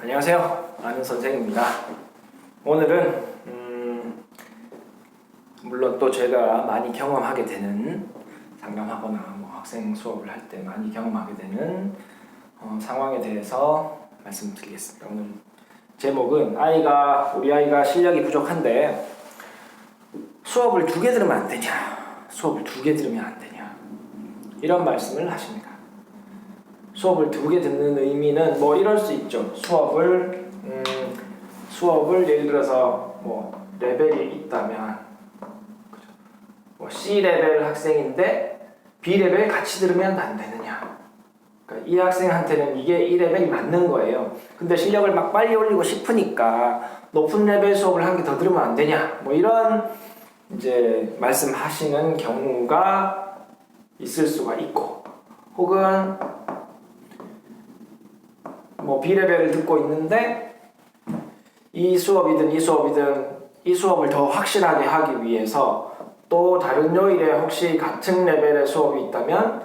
안녕하세요. 아는 선생입니다. 오늘은 물론 또 제가 많이 경험하게 되는 상담하거나 학생 수업을 할 때 많이 경험하게 되는 상황에 대해서 말씀드리겠습니다. 오늘 제목은 우리 아이가 실력이 부족한데 수업을 2개 들으면 안 되냐? 수업을 2개 들으면 안 되냐? 이런 말씀을 하십니다. 수업을 2개 듣는 의미는 이럴 수 있죠. 수업을 예를 들어서 레벨이 있다면 C 레벨 학생인데 B 레벨 같이 들으면 안 되느냐. 그러니까 이 학생한테는 이게 이 레벨이 맞는 거예요. 근데 실력을 막 빨리 올리고 싶으니까 높은 레벨 수업을 한 개 더 들으면 안 되냐. 이런 이제 말씀하시는 경우가 있을 수가 있고, 혹은 B레벨을 듣고 있는데 이 수업을 더 확실하게 하기 위해서 또 다른 요일에 혹시 같은 레벨의 수업이 있다면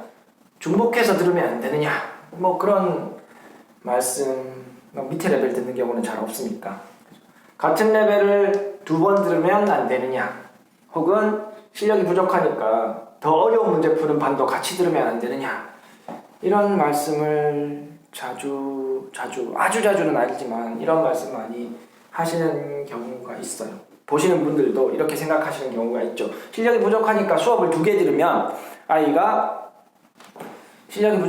중복해서 들으면 안 되느냐, 그런 말씀. 밑에 레벨 듣는 경우는 잘 없으니까 같은 레벨을 2번 들으면 안 되느냐, 혹은 실력이 부족하니까 더 어려운 문제 푸는 반도 같이 들으면 안 되느냐, 이런 말씀을 아주 자주는 아니지만 이런 말씀 많이 하시는 경우가 있어요. 보시는 분들도 이렇게 생각하시는 경우가 있죠. 실력이 부족하니까 수업을 2개 들으면 아이가 실력이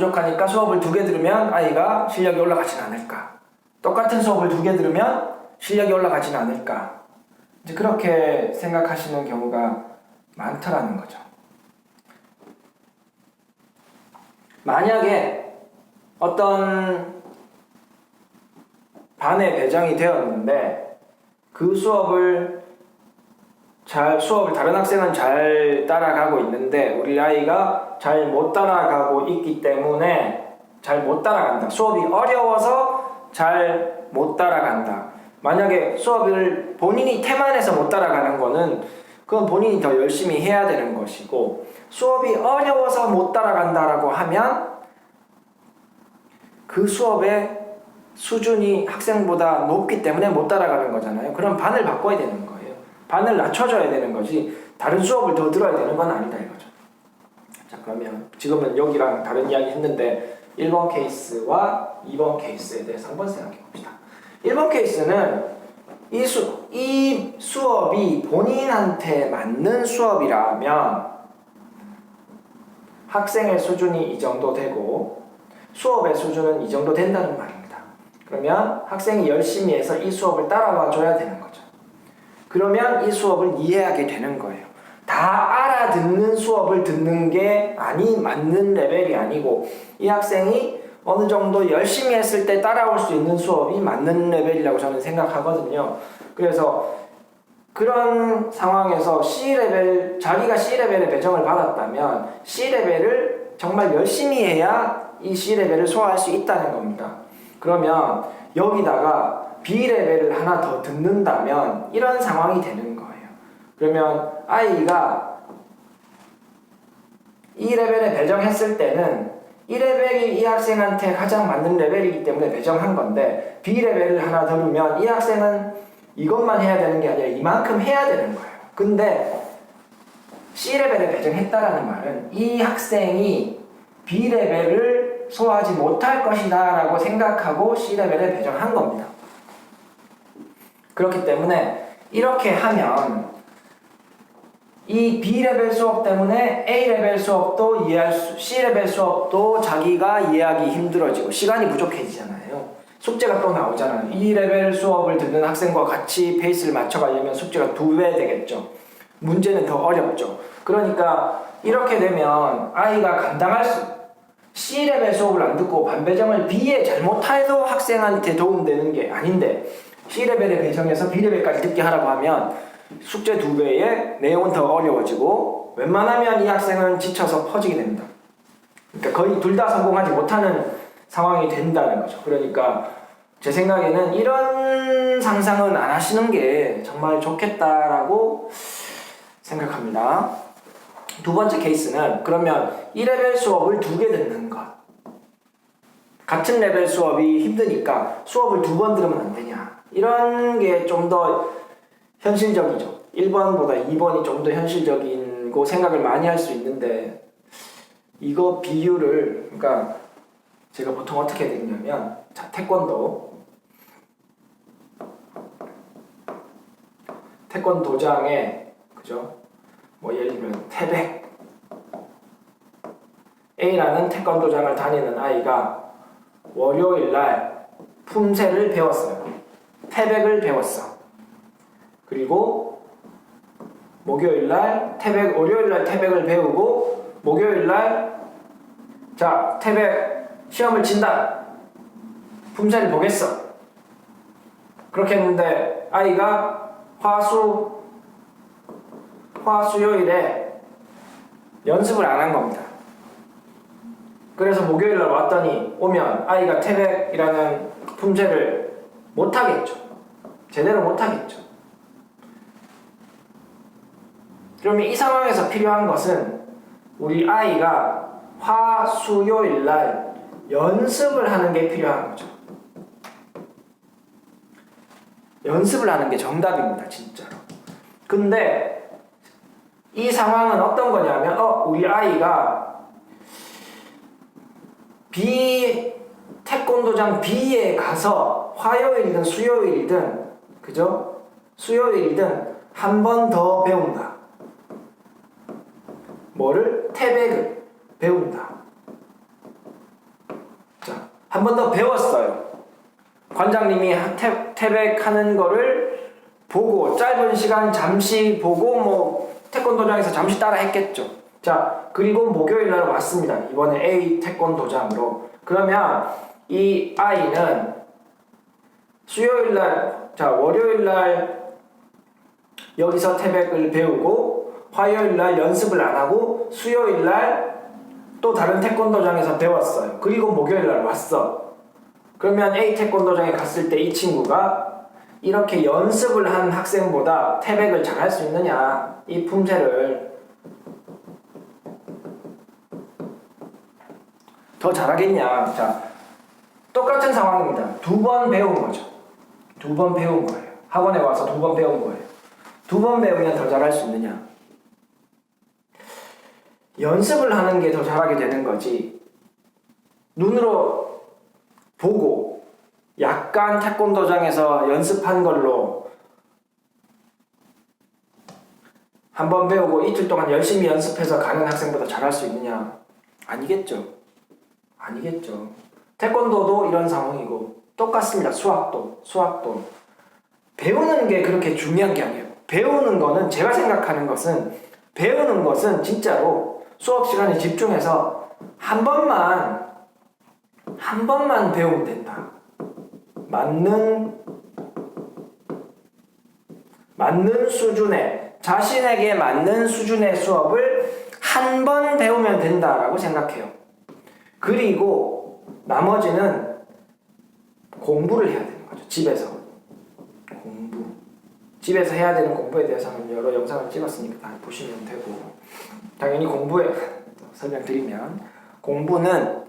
올라가진 않을까? 똑같은 수업을 2개 들으면 실력이 올라가진 않을까? 이제 그렇게 생각하시는 경우가 많더라는 거죠. 만약에 어떤 반에 배정이 되었는데 그 수업을 다른 학생은 잘 따라가고 있는데 우리 아이가 잘 못 따라가고 있기 때문에 잘 못 따라간다. 수업이 어려워서 잘 못 따라간다. 만약에 수업을 본인이 태만해서 못 따라가는 거는 그건 본인이 더 열심히 해야 되는 것이고, 수업이 어려워서 못 따라간다라고 하면 그 수업의 수준이 학생보다 높기 때문에 못 따라가는 거잖아요. 그럼 반을 바꿔야 되는 거예요. 반을 낮춰줘야 되는 거지 다른 수업을 더 들어야 되는 건 아니다 이거죠. 자, 그러면 지금은 여기랑 다른 이야기 했는데 1번 케이스와 2번 케이스에 대해서 한번 생각해 봅시다. 1번 케이스는 이 수업이 본인한테 맞는 수업이라면 학생의 수준이 이 정도 되고 수업의 수준은 이 정도 된다는 말입니다. 그러면 학생이 열심히 해서 이 수업을 따라와 줘야 되는 거죠. 그러면 이 수업을 이해하게 되는 거예요. 다 알아듣는 수업을 듣는 게 맞는 레벨이 아니고, 이 학생이 어느 정도 열심히 했을 때 따라올 수 있는 수업이 맞는 레벨이라고 저는 생각하거든요. 그래서 그런 상황에서 자기가 C레벨에 배정을 받았다면 C레벨을 정말 열심히 해야 이 C레벨을 소화할 수 있다는 겁니다. 그러면 여기다가 B레벨을 하나 더 듣는다면 이런 상황이 되는 거예요. 그러면 아이가 이 레벨에 배정했을 때는 이 레벨이 이 학생한테 가장 맞는 레벨이기 때문에 배정한 건데, B레벨을 하나 들으면 이 학생은 이것만 해야 되는 게 아니라 이만큼 해야 되는 거예요. 근데 C레벨에 배정했다라는 말은 이 학생이 B레벨을 소화하지 못할 것이다 라고 생각하고 C레벨에 배정한 겁니다. 그렇기 때문에 이렇게 하면 이 B레벨 수업 때문에 A레벨 수업도 C레벨 수업도 자기가 이해하기 힘들어지고 시간이 부족해지잖아요. 숙제가 또 나오잖아요. 이 레벨 수업을 듣는 학생과 같이 페이스를 맞춰가려면 숙제가 2배 되겠죠. 문제는 더 어렵죠. 그러니까 이렇게 되면 아이가 C레벨 수업을 안 듣고 반배정을 B에 잘못해도 학생한테 도움되는 게 아닌데 C레벨에 배정해서 B레벨까지 듣게 하라고 하면 숙제 2배에 내용은 더 어려워지고 웬만하면 이 학생은 지쳐서 퍼지게 됩니다. 그러니까 거의 둘 다 성공하지 못하는 상황이 된다는 거죠. 그러니까 제 생각에는 이런 상상은 안 하시는 게 정말 좋겠다라고 생각합니다. 2번째 케이스는 그러면 1레벨 수업을 2개 듣는 것. 같은 레벨 수업이 힘드니까 수업을 2번 들으면 안 되냐. 이런 게 좀 더 현실적이죠. 1번보다 2번이 좀 더 현실적이고 생각을 많이 할 수 있는데, 이거 비율을, 그러니까 제가 보통 어떻게 드리냐면, 자, 태권도장에, 그죠? 뭐 예를 들면 태백, A라는 태권도장을 다니는 아이가 월요일날 품새를 배웠어요. 태백을 배웠어. 그리고 월요일날 태백을 배우고, 목요일날, 자, 태백 시험을 친다. 품새를 보겠어. 그렇게 했는데, 아이가 화수요일에 연습을 안 한 겁니다. 그래서 목요일날 오면 아이가 태백이라는 품새를 못하겠죠. 제대로 못하겠죠. 그러면 이 상황에서 필요한 것은 우리 아이가 화수요일날 연습을 하는 게 필요한 거죠. 연습을 하는 게 정답입니다, 진짜로. 근데 이 상황은 어떤 거냐면, 우리 아이가 태권도장 B에 가서 화요일이든 수요일이든, 그죠? 수요일이든 한 번 더 배운다. 뭐를? 태백을 배운다. 자, 한 번 더 배웠어요. 관장님이 태백하는 거를 보고, 짧은 시간 잠시 보고, 뭐 태권도장에서 잠시 따라 했겠죠. 자, 그리고 목요일날 왔습니다. 이번에 A 태권도장으로. 그러면 이 아이는 월요일날 여기서 태백을 배우고, 화요일날 연습을 안 하고, 수요일날 또 다른 태권도장에서 배웠어요. 그리고 목요일날 왔어. 그러면 A 태권도장에 갔을 때 이 친구가 이렇게 연습을 한 학생보다 태백을 잘할 수 있느냐, 이 품새를 더 잘하겠냐. 자, 똑같은 상황입니다. 2번 배운 거죠. 2번 배운 거예요. 학원에 와서 2번 배운 거예요. 2번 배우면 더 잘할 수 있느냐. 연습을 하는 게 더 잘하게 되는 거지, 눈으로 보고 약간 태권도장에서 연습한 걸로 한 번 배우고 이틀 동안 열심히 연습해서 가는 학생보다 잘할 수 있느냐? 아니겠죠. 태권도도 이런 상황이고 똑같습니다. 수학도 배우는 게 그렇게 중요한 게 아니에요. 배우는 거는, 제가 생각하는 것은, 배우는 것은 진짜로 수업 시간에 집중해서 한 번만 배우면 된다. 맞는 수준의, 자신에게 맞는 수준의 수업을 한 번 배우면 된다라고 생각해요. 그리고 나머지는 공부를 해야 되는 거죠. 집에서 해야 되는 공부에 대해서는 여러 영상을 찍었으니까 다 보시면 되고, 당연히 공부에 설명드리면, 공부는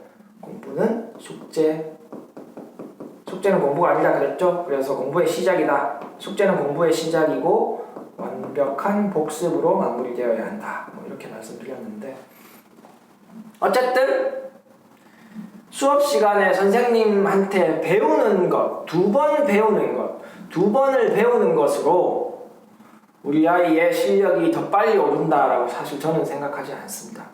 숙제는 공부가 아니다 그랬죠? 그래서 공부의 시작이다. 숙제는 공부의 시작이고 완벽한 복습으로 마무리되어야 한다. 뭐 이렇게 말씀드렸는데, 어쨌든 수업 시간에 선생님한테 배우는 것, 2번을 배우는 것으로 우리 아이의 실력이 더 빨리 오른다라고 사실 저는 생각하지 않습니다.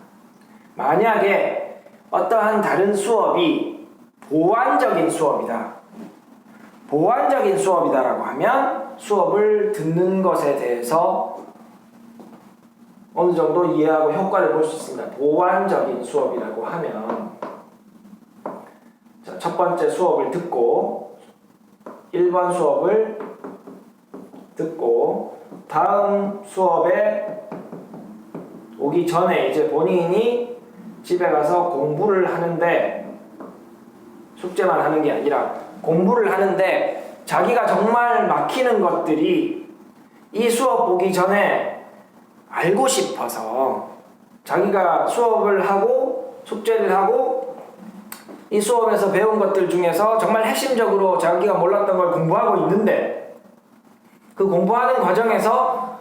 만약에 어떠한 다른 수업이 보완적인 수업이다라고 하면 수업을 듣는 것에 대해서 어느 정도 이해하고 효과를 볼 수 있습니다. 보완적인 수업이라고 하면, 자, 첫 번째 수업을 듣고 1번 수업을 듣고 다음 수업에 오기 전에 이제 본인이 집에 가서 공부를 하는데, 숙제만 하는 게 아니라 공부를 하는데 자기가 정말 막히는 것들이 이 수업 보기 전에 알고 싶어서, 자기가 수업을 하고 숙제를 하고 이 수업에서 배운 것들 중에서 정말 핵심적으로 자기가 몰랐던 걸 공부하고 있는데 그 공부하는 과정에서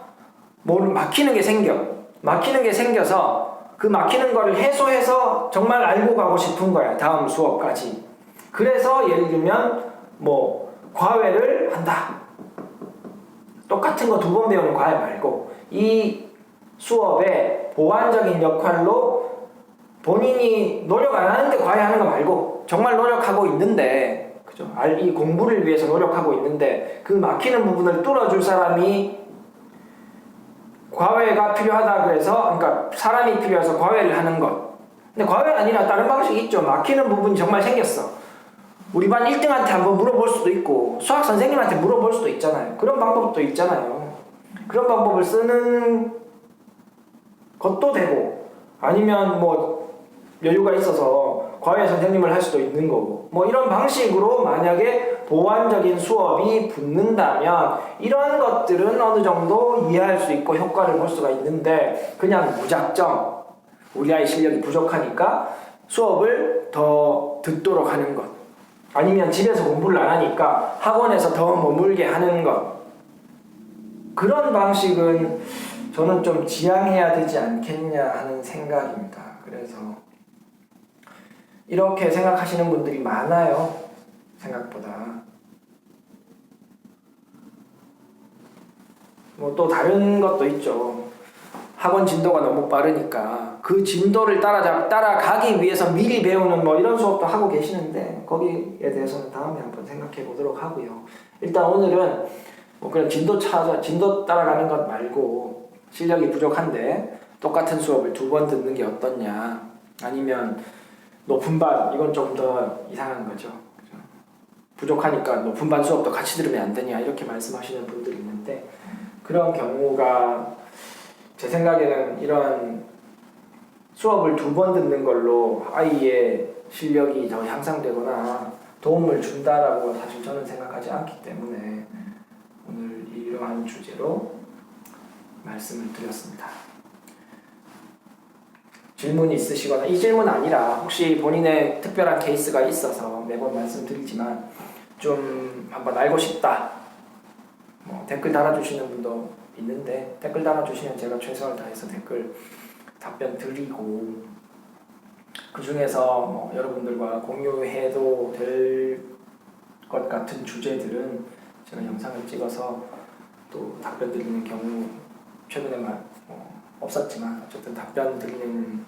막히는 게 생겨서 그 막히는 거를 해소해서 정말 알고 가고 싶은 거야. 다음 수업까지. 그래서 예를 들면 과외를 한다. 똑같은 거 2번 배우는 과외 말고 이 수업의 보완적인 역할로 본인이 노력 안 하는데 과외하는 거 말고 정말 노력하고 있는데 그죠? 이 공부를 위해서 노력하고 있는데 그 막히는 부분을 뚫어줄 사람이 과외가 필요하다 그래서 그러니까 사람이 필요해서 과외를 하는 것. 근데 과외 아니라 다른 방식이 있죠. 막히는 부분이 정말 생겼어. 우리 반 1등한테 한번 물어볼 수도 있고 수학 선생님한테 물어볼 수도 있잖아요. 그런 방법도 있잖아요. 그런 방법을 쓰는 것도 되고 아니면 여유가 있어서 과외 선생님을 할 수도 있는 거고 이런 방식으로 만약에 보완적인 수업이 붙는다면 이런 것들은 어느 정도 이해할 수 있고 효과를 볼 수가 있는데 그냥 무작정 우리 아이 실력이 부족하니까 수업을 더 듣도록 하는 것 아니면 집에서 공부를 안 하니까 학원에서 더 머물게 하는 것 그런 방식은 저는 좀 지양해야 되지 않겠냐 하는 생각입니다. 그래서 이렇게 생각하시는 분들이 많아요. 생각보다. 또 다른 것도 있죠. 학원 진도가 너무 빠르니까 그 진도를 따라가기 위해서 미리 배우는 이런 수업도 하고 계시는데 거기에 대해서는 다음에 한번 생각해 보도록 하고요. 일단 오늘은 그런 진도 따라가는 것 말고 실력이 부족한데 똑같은 수업을 2번 듣는 게 어떻냐 아니면 높은 반 이건 좀 더 이상한 거죠. 그죠? 부족하니까 높은 반 수업도 같이 들으면 안 되냐 이렇게 말씀하시는 분들이 있는데 그런 경우가 제 생각에는 이런 수업을 2번 듣는 걸로 아이의 실력이 더 향상되거나 도움을 준다라고 사실 저는 생각하지 않기 때문에 오늘 이러한 주제로 말씀을 드렸습니다. 질문이 있으시거나 이 질문 아니라 혹시 본인의 특별한 케이스가 있어서 매번 말씀드리지만 좀 한번 알고 싶다 댓글 달아주시는 분도 있는데 댓글 달아주시면 제가 최선을 다해서 댓글 답변 드리고 그 중에서 여러분들과 공유해도 될 것 같은 주제들은 제가 영상을 찍어서 또 답변 드리는 경우 최근에 없었지만 어쨌든 답변 드리는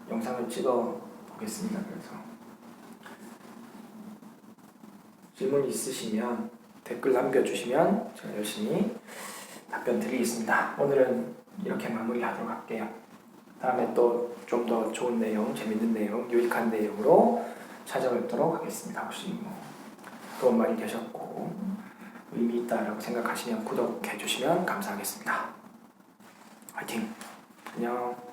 영상을 찍어 보겠습니다. 그래서 질문 있으시면 댓글 남겨주시면 제가 열심히 답변 드리겠습니다. 오늘은 이렇게 마무리하도록 할게요. 다음에 또 좀 더 좋은 내용, 재밌는 내용, 유익한 내용으로 찾아뵙도록 하겠습니다. 혹시 도움 많이 되셨고 의미 있다라고 생각하시면 구독해 주시면 감사하겠습니다. 화이팅! 안녕.